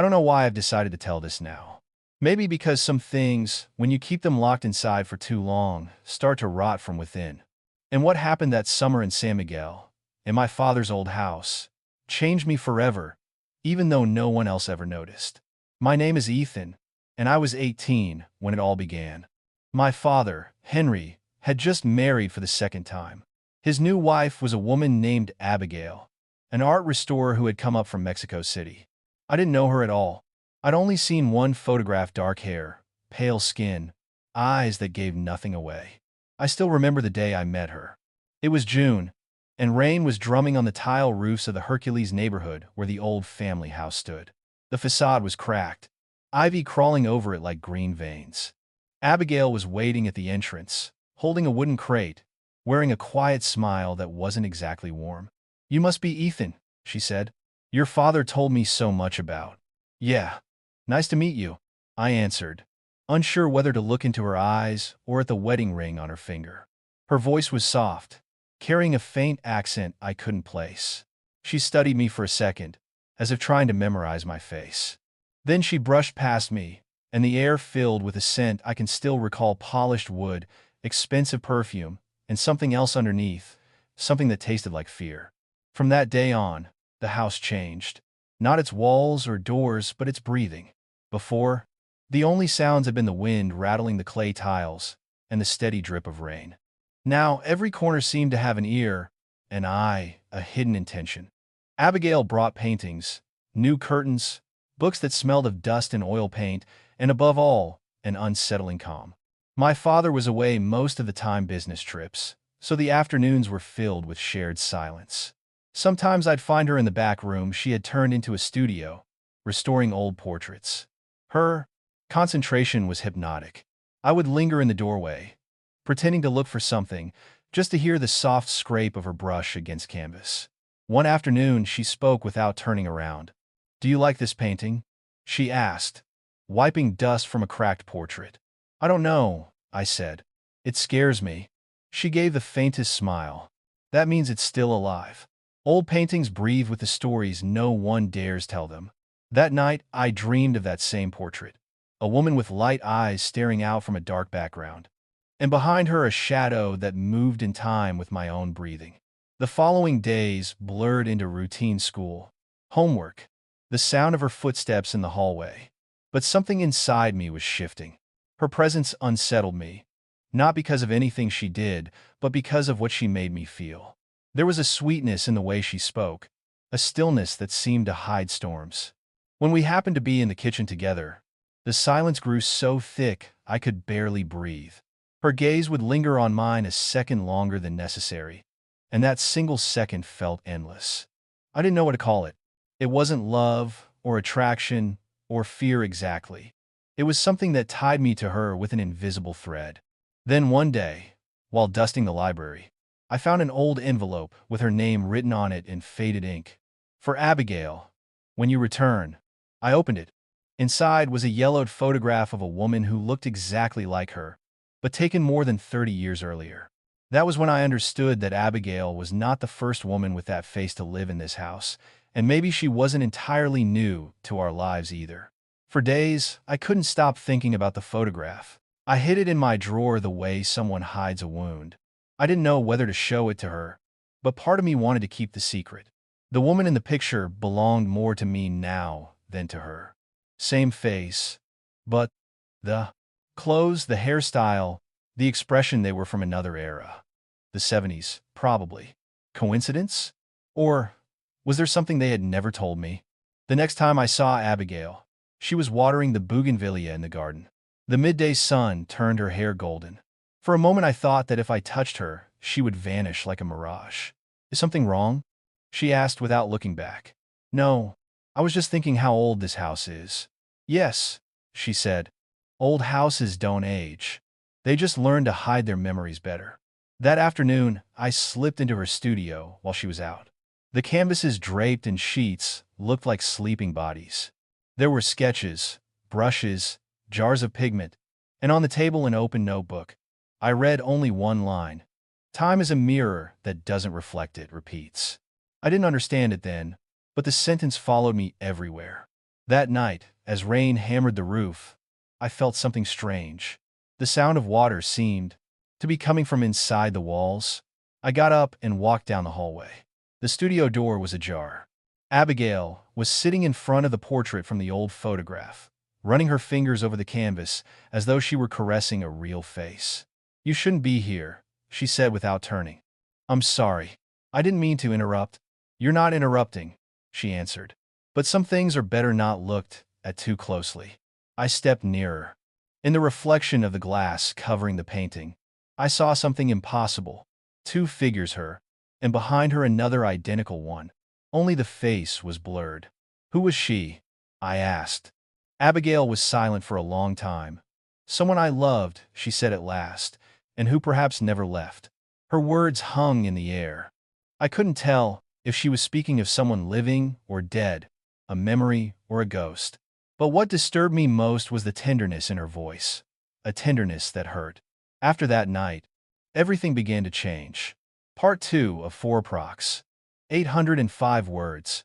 I don't know why I've decided to tell this now. Maybe because some things, when you keep them locked inside for too long, start to rot from within. And what happened that summer in San Miguel, in my father's old house, changed me forever, even though no one else ever noticed. My name is Ethan, and I was 18 when it all began. My father, Henry, had just married for the second time. His new wife was a woman named Abigail, an art restorer who had come up from Mexico City. I didn't know her at all. I'd only seen one photograph: dark hair, pale skin, eyes that gave nothing away. I still remember the day I met her. It was June, and rain was drumming on the tile roofs of the Hercules neighborhood where the old family house stood. The facade was cracked, ivy crawling over it like green veins. Abigail was waiting at the entrance, holding a wooden crate, wearing a quiet smile that wasn't exactly warm. "You must be Ethan," she said. "Your father told me so much about." "Yeah. Nice to meet you," I answered, unsure whether to look into her eyes or at the wedding ring on her finger. Her voice was soft, carrying a faint accent I couldn't place. She studied me for a second, as if trying to memorize my face. Then she brushed past me, and the air filled with a scent I can still recall: polished wood, expensive perfume, and something else underneath, something that tasted like fear. From that day on, the house changed. Not its walls or doors, but its breathing. Before, the only sounds had been the wind rattling the clay tiles and the steady drip of rain. Now, every corner seemed to have an ear, an eye, a hidden intention. Abigail brought paintings, new curtains, books that smelled of dust and oil paint, and above all, an unsettling calm. My father was away most of the time, business trips, so the afternoons were filled with shared silence. Sometimes I'd find her in the back room she had turned into a studio, restoring old portraits. Her concentration was hypnotic. I would linger in the doorway, pretending to look for something, just to hear the soft scrape of her brush against canvas. One afternoon, she spoke without turning around. "Do you like this painting?" she asked, wiping dust from a cracked portrait. "I don't know," I said. "It scares me." She gave the faintest smile. "That means it's still alive. Old paintings breathe with the stories no one dares tell them." That night, I dreamed of that same portrait, a woman with light eyes staring out from a dark background, and behind her a shadow that moved in time with my own breathing. The following days blurred into routine: school, homework, the sound of her footsteps in the hallway. But something inside me was shifting. Her presence unsettled me, not because of anything she did, but because of what she made me feel. There was a sweetness in the way she spoke, a stillness that seemed to hide storms. When we happened to be in the kitchen together, the silence grew so thick I could barely breathe. Her gaze would linger on mine a second longer than necessary, and that single second felt endless. I didn't know what to call it. It wasn't love, or attraction, or fear exactly. It was something that tied me to her with an invisible thread. Then one day, while dusting the library, I found an old envelope with her name written on it in faded ink. "For Abigail, when you return." I opened it. Inside was a yellowed photograph of a woman who looked exactly like her, but taken more than 30 years earlier. That was when I understood that Abigail was not the first woman with that face to live in this house, and maybe she wasn't entirely new to our lives either. For days, I couldn't stop thinking about the photograph. I hid it in my drawer the way someone hides a wound. I didn't know whether to show it to her, but part of me wanted to keep the secret. The woman in the picture belonged more to me now than to her. Same face, but the clothes, the hairstyle, the expression, they were from another era. The 70s, probably. Coincidence? Or was there something they had never told me? The next time I saw Abigail, she was watering the bougainvillea in the garden. The midday sun turned her hair golden. For a moment I thought that if I touched her, she would vanish like a mirage. "Is something wrong?" she asked without looking back. "No, I was just thinking how old this house is." "Yes," she said. "Old houses don't age. They just learn to hide their memories better." That afternoon, I slipped into her studio while she was out. The canvases draped in sheets looked like sleeping bodies. There were sketches, brushes, jars of pigment, and on the table an open notebook. I read only one line. "Time is a mirror that doesn't reflect, it repeats." I didn't understand it then, but the sentence followed me everywhere. That night, as rain hammered the roof, I felt something strange. The sound of water seemed to be coming from inside the walls. I got up and walked down the hallway. The studio door was ajar. Abigail was sitting in front of the portrait from the old photograph, running her fingers over the canvas as though she were caressing a real face. "You shouldn't be here," she said without turning. "I'm sorry. I didn't mean to interrupt." "You're not interrupting," she answered. "But some things are better not looked at too closely." I stepped nearer. In the reflection of the glass covering the painting, I saw something impossible. Two figures, her, and behind her another identical one. Only the face was blurred. "Who was she?" I asked. Abigail was silent for a long time. "Someone I loved," she said at last, "and who perhaps never left." Her words hung in the air. I couldn't tell if she was speaking of someone living or dead, a memory or a ghost. But what disturbed me most was the tenderness in her voice, a tenderness that hurt. After that night, everything began to change. Part 2 of 4 Prox. 805 words.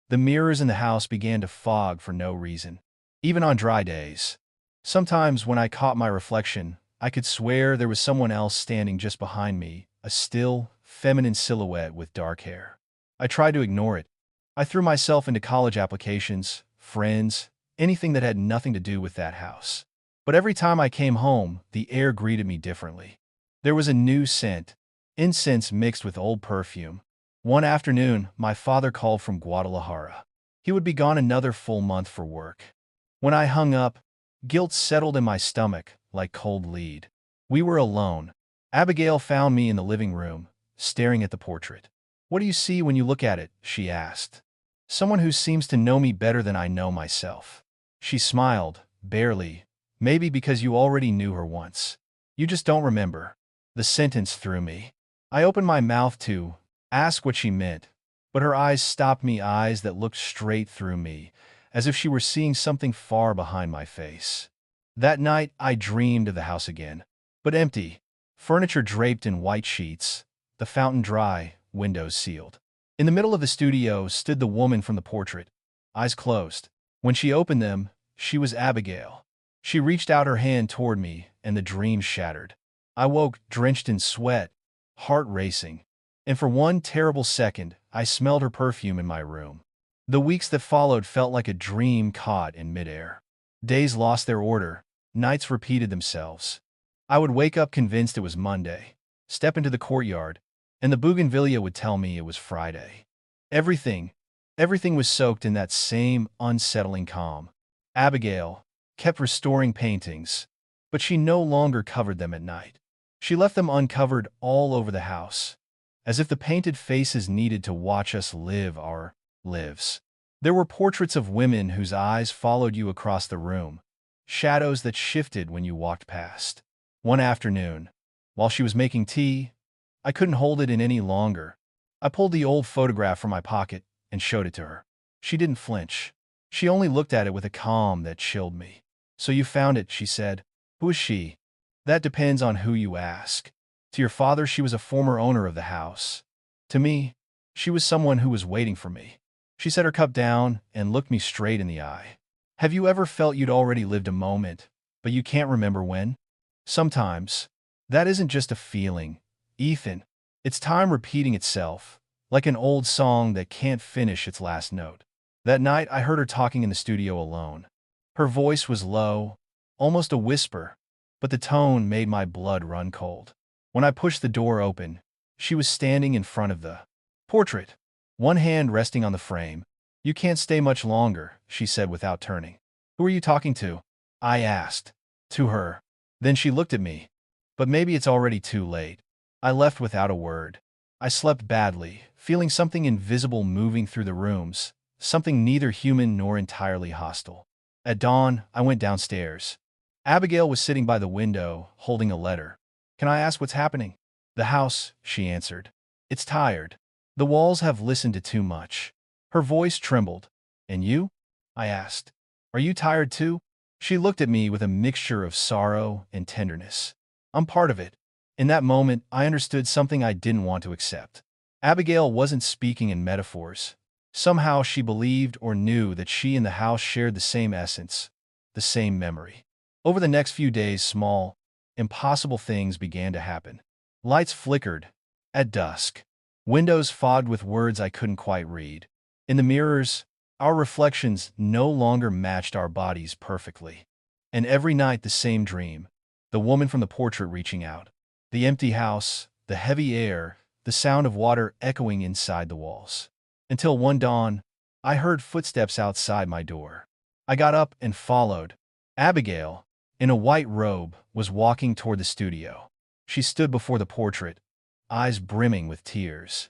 The mirrors in the house began to fog for no reason, even on dry days. Sometimes when I caught my reflection, I could swear there was someone else standing just behind me, a still, feminine silhouette with dark hair. I tried to ignore it. I threw myself into college applications, friends, anything that had nothing to do with that house. But every time I came home, the air greeted me differently. There was a new scent, incense mixed with old perfume. One afternoon, my father called from Guadalajara. He would be gone another full month for work. When I hung up, guilt settled in my stomach like cold lead. We were alone. Abigail found me in the living room, staring at the portrait. "What do you see when you look at it?" she asked. "Someone who seems to know me better than I know myself." She smiled, barely, maybe because you already knew her once. "You just don't remember." The sentence threw me. I opened my mouth to ask what she meant, but her eyes stopped me, eyes that looked straight through me, as if she were seeing something far behind my face. That night, I dreamed of the house again, but empty. Furniture draped in white sheets, the fountain dry, windows sealed. In the middle of the studio stood the woman from the portrait, eyes closed. When she opened them, she was Abigail. She reached out her hand toward me, and the dream shattered. I woke drenched in sweat, heart racing, and for one terrible second, I smelled her perfume in my room. The weeks that followed felt like a dream caught in midair. Days lost their order, nights repeated themselves. I would wake up convinced it was Monday, step into the courtyard, and the bougainvillea would tell me it was Friday. Everything was soaked in that same unsettling calm. Abigail kept restoring paintings, but she no longer covered them at night. She left them uncovered all over the house, as if the painted faces needed to watch us live our lives. There were portraits of women whose eyes followed you across the room, shadows that shifted when you walked past. One afternoon, while she was making tea, I couldn't hold it in any longer. I pulled the old photograph from my pocket and showed it to her. She didn't flinch. She only looked at it with a calm that chilled me. "So you found it," she said. "Who is she?" "That depends on who you ask. To your father, she was a former owner of the house. To me, she was someone who was waiting for me." She set her cup down and looked me straight in the eye. "Have you ever felt you'd already lived a moment, but you can't remember when?" "Sometimes. That isn't just a feeling, Ethan. It's time repeating itself, like an old song that can't finish its last note." That night, I heard her talking in the studio alone. Her voice was low, almost a whisper, but the tone made my blood run cold. When I pushed the door open, she was standing in front of the portrait, one hand resting on the frame. "You can't stay much longer," she said without turning. "Who are you talking to?" I asked. "To her." Then she looked at me. "But maybe it's already too late." I left without a word. I slept badly, feeling something invisible moving through the rooms, something neither human nor entirely hostile. At dawn, I went downstairs. Abigail was sitting by the window, holding a letter. "Can I ask what's happening?" "The house," she answered. "It's tired. The walls have listened to too much." Her voice trembled. "And you?" I asked. "Are you tired too?" She looked at me with a mixture of sorrow and tenderness. "I'm part of it." In that moment, I understood something I didn't want to accept. Abigail wasn't speaking in metaphors. Somehow she believed or knew that she and the house shared the same essence, the same memory. Over the next few days, small, impossible things began to happen. Lights flickered at dusk. Windows fogged with words I couldn't quite read. In the mirrors, our reflections no longer matched our bodies perfectly. And every night the same dream, the woman from the portrait reaching out, the empty house, the heavy air, the sound of water echoing inside the walls. Until one dawn, I heard footsteps outside my door. I got up and followed. Abigail, in a white robe, was walking toward the studio. She stood before the portrait, eyes brimming with tears.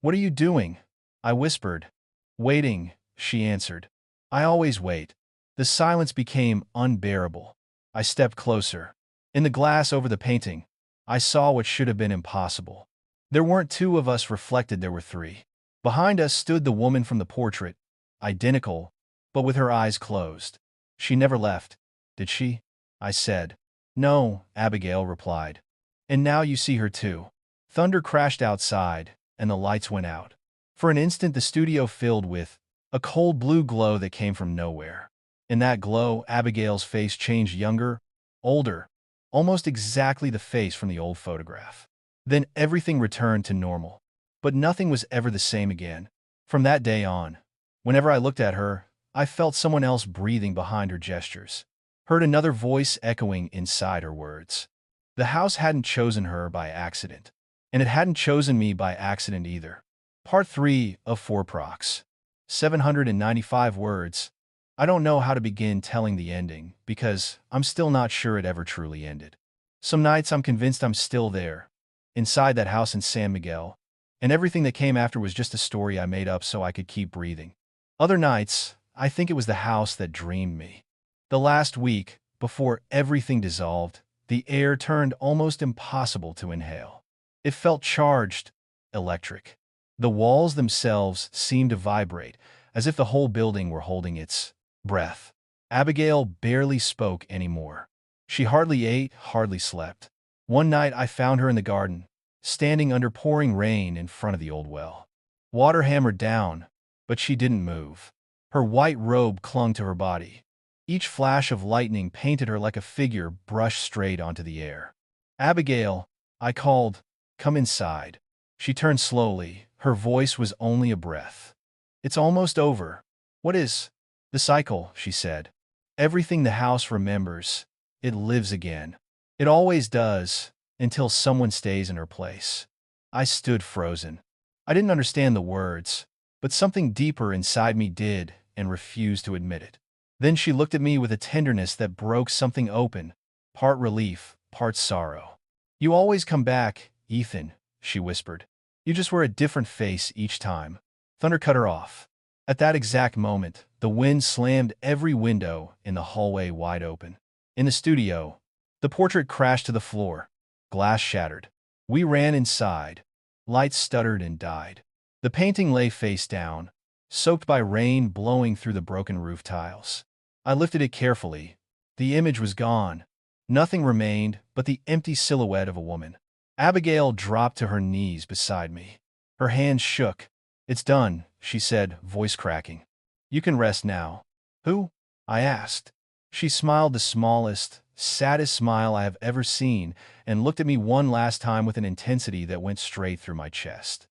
"What are you doing?" I whispered. "Waiting," she answered. "I always wait." The silence became unbearable. I stepped closer. In the glass over the painting, I saw what should have been impossible. There weren't two of us reflected, there were three. Behind us stood the woman from the portrait, identical, but with her eyes closed. "She never left, did she?" I said. "No," Abigail replied. "And now you see her too." Thunder crashed outside, and the lights went out. For an instant the studio filled with a cold blue glow that came from nowhere. In that glow, Abigail's face changed, younger, older, almost exactly the face from the old photograph. Then everything returned to normal. But nothing was ever the same again. From that day on, whenever I looked at her, I felt someone else breathing behind her gestures, heard another voice echoing inside her words. The house hadn't chosen her by accident, and it hadn't chosen me by accident either. Part 3 of 4 Prox. 795 words. I don't know how to begin telling the ending, because I'm still not sure it ever truly ended. Some nights I'm convinced I'm still there, inside that house in San Miguel, and everything that came after was just a story I made up so I could keep breathing. Other nights, I think it was the house that dreamed me. The last week, before everything dissolved, the air turned almost impossible to inhale. It felt charged, electric. The walls themselves seemed to vibrate, as if the whole building were holding its breath. Abigail barely spoke anymore. She hardly ate, hardly slept. One night I found her in the garden, standing under pouring rain in front of the old well. Water hammered down, but she didn't move. Her white robe clung to her body. Each flash of lightning painted her like a figure brushed straight onto the air. "Abigail," I called, "come inside." She turned slowly. Her voice was only a breath. "It's almost over." "What is?" "The cycle," she said. "Everything the house remembers, it lives again. It always does, until someone stays in her place." I stood frozen. I didn't understand the words, but something deeper inside me did and refused to admit it. Then she looked at me with a tenderness that broke something open, part relief, part sorrow. "You always come back, Ethan," she whispered. "You just wear a different face each time." Thunder cut her off. At that exact moment, the wind slammed every window in the hallway wide open. In the studio, the portrait crashed to the floor. Glass shattered. We ran inside. Lights stuttered and died. The painting lay face down, soaked by rain blowing through the broken roof tiles. I lifted it carefully. The image was gone. Nothing remained but the empty silhouette of a woman. Abigail dropped to her knees beside me. Her hands shook. "It's done," she said, voice cracking. "You can rest now." "Who?" I asked. She smiled the smallest, saddest smile I have ever seen and looked at me one last time with an intensity that went straight through my chest.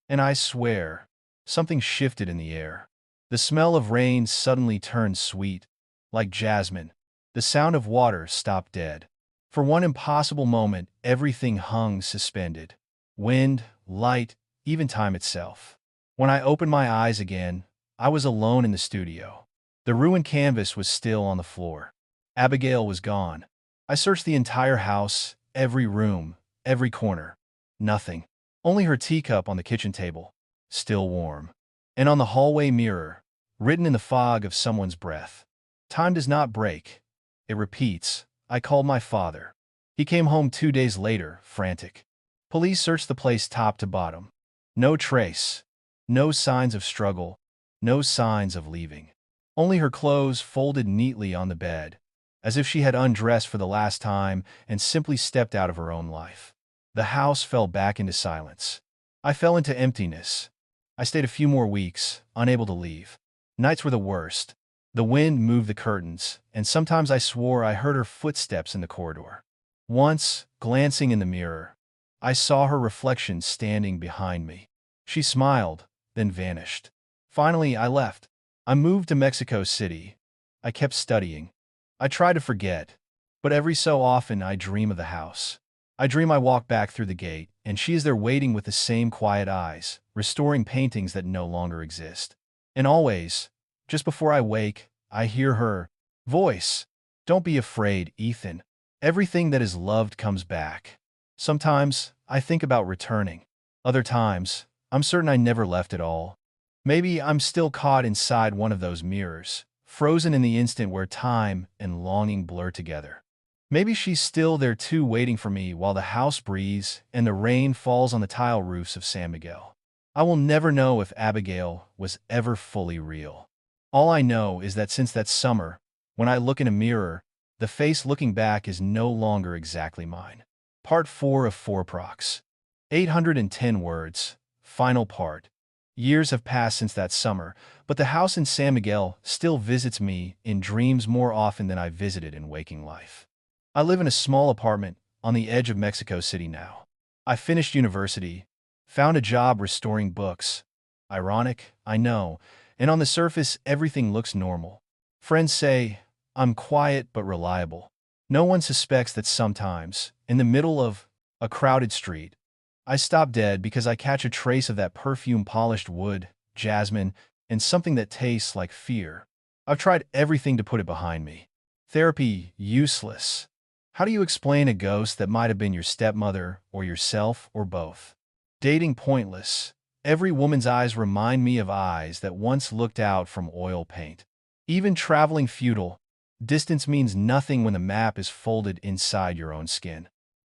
And I swear, something shifted in the air. The smell of rain suddenly turned sweet, like jasmine. The sound of water stopped dead. For one impossible moment, everything hung suspended. Wind, light, even time itself. When I opened my eyes again, I was alone in the studio. The ruined canvas was still on the floor. Abigail was gone. I searched the entire house, every room, every corner. Nothing. Only her teacup on the kitchen table, still warm. And on the hallway mirror, written in the fog of someone's breath, "Time does not break. It repeats." I called my father. He came home 2 days later, frantic. Police searched the place top to bottom. No trace. No signs of struggle. No signs of leaving. Only her clothes folded neatly on the bed, as if she had undressed for the last time and simply stepped out of her own life. The house fell back into silence. I fell into emptiness. I stayed a few more weeks, unable to leave. Nights were the worst. The wind moved the curtains, and sometimes I swore I heard her footsteps in the corridor. Once, glancing in the mirror, I saw her reflection standing behind me. She smiled, then vanished. Finally, I left. I moved to Mexico City. I kept studying. I tried to forget, but every so often I dream of the house. I dream I walk back through the gate, and she is there waiting with the same quiet eyes, restoring paintings that no longer exist. And always, just before I wake, I hear her voice. Don't be afraid, Ethan. Everything that is loved comes back. Sometimes, I think about returning. Other times, I'm certain I never left at all. Maybe I'm still caught inside one of those mirrors, frozen in the instant where time and longing blur together. Maybe she's still there too, waiting for me while the house breathes and the rain falls on the tile roofs of San Miguel. I will never know if Abigail was ever fully real. All I know is that since that summer, when I look in a mirror, the face looking back is no longer exactly mine. Part 4 of 4 Prox. 810 words. Final part. Years have passed since that summer, but the house in San Miguel still visits me in dreams more often than I visited in waking life. I live in a small apartment on the edge of Mexico City now. I finished university, found a job restoring books. Ironic, I know, and on the surface everything looks normal. Friends say I'm quiet but reliable. No one suspects that sometimes, in the middle of a crowded street, I stop dead because I catch a trace of that perfume-polished wood, jasmine, and something that tastes like fear. I've tried everything to put it behind me. Therapy, useless. How do you explain a ghost that might have been your stepmother or yourself or both? Dating, pointless. Every woman's eyes remind me of eyes that once looked out from oil paint. Even traveling, futile. Distance means nothing when the map is folded inside your own skin.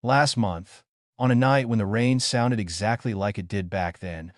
Last month, on a night when the rain sounded exactly like it did back then,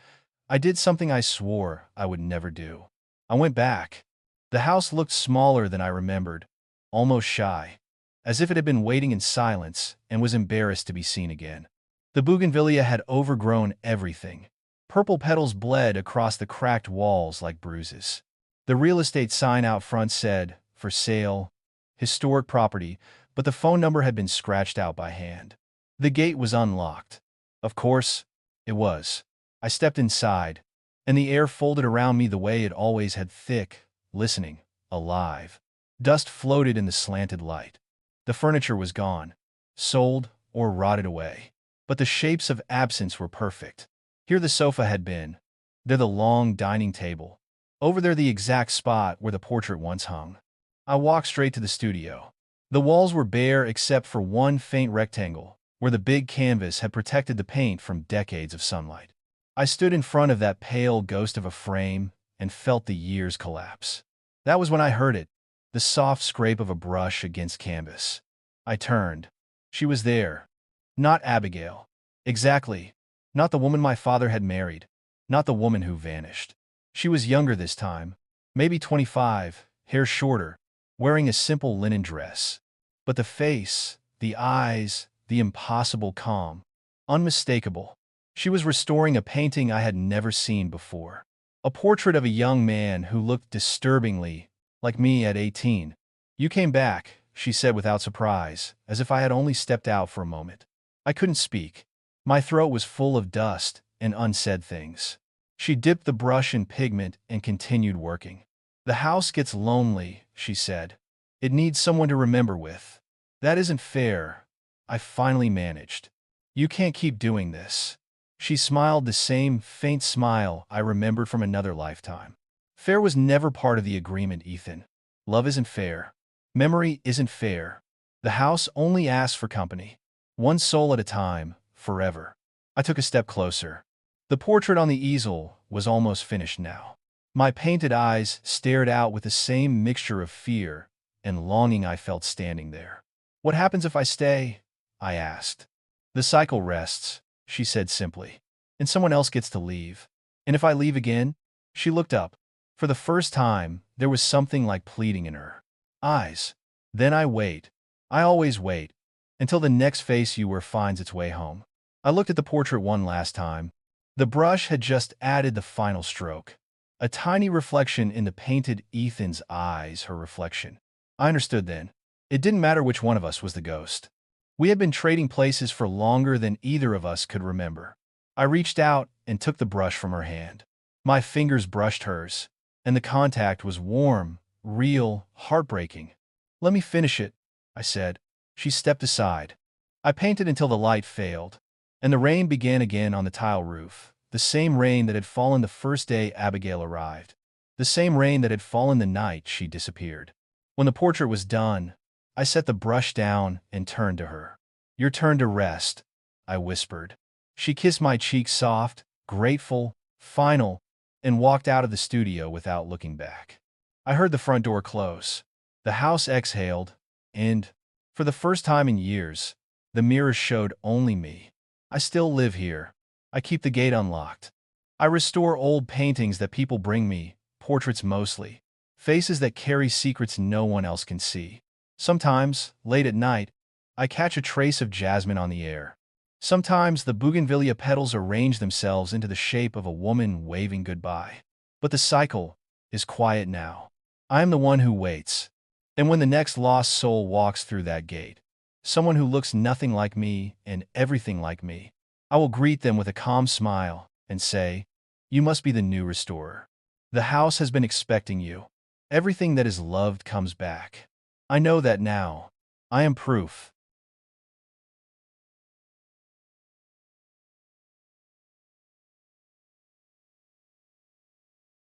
I did something I swore I would never do. I went back. The house looked smaller than I remembered, almost shy, as if it had been waiting in silence and was embarrassed to be seen again. The bougainvillea had overgrown everything. Purple petals bled across the cracked walls like bruises. The real estate sign out front said, "For sale, historic property," but the phone number had been scratched out by hand. The gate was unlocked. Of course, it was. I stepped inside, and the air folded around me the way it always had, thick, listening, alive. Dust floated in the slanted light. The furniture was gone, sold or rotted away. But the shapes of absence were perfect. Here the sofa had been. There the long dining table. Over there the exact spot where the portrait once hung. I walked straight to the studio. The walls were bare except for one faint rectangle, where the big canvas had protected the paint from decades of sunlight. I stood in front of that pale ghost of a frame and felt the years collapse. That was when I heard it, the soft scrape of a brush against canvas. I turned. She was there. Not Abigail. Exactly. Not the woman my father had married. Not the woman who vanished. She was younger this time. Maybe 25, hair shorter, wearing a simple linen dress. But the face, the eyes, the impossible calm. Unmistakable. She was restoring a painting I had never seen before. A portrait of a young man who looked disturbingly like me at 18. "You came back," she said without surprise, as if I had only stepped out for a moment. I couldn't speak. My throat was full of dust and unsaid things. She dipped the brush in pigment and continued working. "The house gets lonely," she said. "It needs someone to remember with. That isn't fair." I finally managed. "You can't keep doing this." She smiled, the same faint smile I remembered from another lifetime. "Fair was never part of the agreement, Ethan. Love isn't fair. Memory isn't fair. The house only asks for company. One soul at a time, forever." I took a step closer. The portrait on the easel was almost finished now. My painted eyes stared out with the same mixture of fear and longing I felt standing there. "What happens if I stay?" I asked. "The cycle rests," she said simply, "and someone else gets to leave. And if I leave again?" She looked up. For the first time, there was something like pleading in her eyes. "Then I wait. I always wait, until the next face you wear finds its way home." I looked at the portrait one last time. The brush had just added the final stroke. A tiny reflection in the painted Ethan's eyes, her reflection. I understood then. It didn't matter which one of us was the ghost. We had been trading places for longer than either of us could remember. I reached out and took the brush from her hand. My fingers brushed hers, and the contact was warm, real, heartbreaking. "Let me finish it," I said. She stepped aside. I painted until the light failed, and the rain began again on the tile roof, the same rain that had fallen the first day Abigail arrived, the same rain that had fallen the night she disappeared. When the portrait was done, I set the brush down and turned to her. "Your turn to rest," I whispered. She kissed my cheek soft, grateful, final, and walked out of the studio without looking back. I heard the front door close. The house exhaled, and, for the first time in years, the mirrors showed only me. I still live here. I keep the gate unlocked. I restore old paintings that people bring me, portraits mostly, faces that carry secrets no one else can see. Sometimes, late at night, I catch a trace of jasmine on the air. Sometimes the bougainvillea petals arrange themselves into the shape of a woman waving goodbye. But the cycle is quiet now. I am the one who waits. And when the next lost soul walks through that gate, someone who looks nothing like me and everything like me, I will greet them with a calm smile and say, "You must be the new restorer. The house has been expecting you. Everything that is loved comes back." I know that now. I am proof.